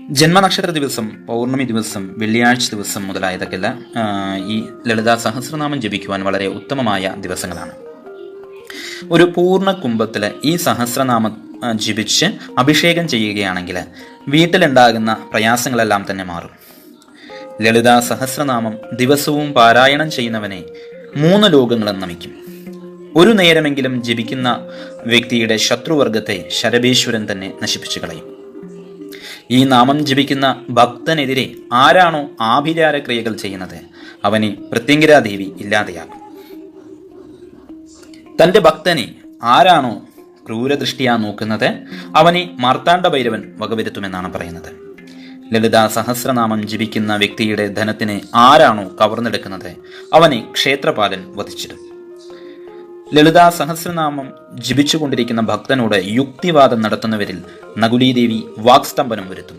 ജന്മനക്ഷത്ര ദിവസം, പൗർണമി ദിവസം, വെള്ളിയാഴ്ച ദിവസം മുതലായതൊക്കെയല്ല ഈ ലളിതാ സഹസ്രനാമം ജപിക്കുവാൻ വളരെ ഉത്തമമായ ദിവസങ്ങളാണ്. ഒരു പൂർണ്ണ കുംഭത്തില് ഈ സഹസ്രനാമം ജപിച്ച് അഭിഷേകം ചെയ്യുകയാണെങ്കിൽ വീട്ടിലുണ്ടാകുന്ന പ്രയാസങ്ങളെല്ലാം തന്നെ മാറും. ലളിതാ സഹസ്രനാമം ദിവസവും പാരായണം ചെയ്യുന്നവനെ 3 ലോകങ്ങളും നമിക്കും. ഒരു നേരമെങ്കിലും ജപിക്കുന്ന വ്യക്തിയുടെ ശത്രുവർഗത്തെ ശരഭേശ്വരൻ തന്നെ നശിപ്പിച്ചു കളയും. ഈ നാമം ജപിക്കുന്ന ഭക്തനെതിരെ ആരാണോ ആഭിചാര ക്രിയകൾ ചെയ്യുന്നത് അവനെ പ്രത്യംഗരാദേവി ഇല്ലാതെയാകും. തന്റെ ഭക്തനെ ആരാണോ ക്രൂരദൃഷ്ടിയാ നോക്കുന്നത് അവനെ മാർത്താണ്ഡ ഭൈരവൻ വകവരുത്തുമെന്നാണ് പറയുന്നത്. ലളിതാ സഹസ്രനാമം ജപിക്കുന്ന വ്യക്തിയുടെ ധനത്തിനെ ആരാണോ കവർന്നെടുക്കുന്നത് അവനെ ക്ഷേത്രപാലൻ വധിച്ചിടും. ലളിതാ സഹസ്രനാമം ജപിച്ചുകൊണ്ടിരിക്കുന്ന ഭക്തനോട് യുക്തിവാദം നടത്തുന്നവരിൽ നകുലീദേവി വാക്സ്തംഭനം വരുത്തും.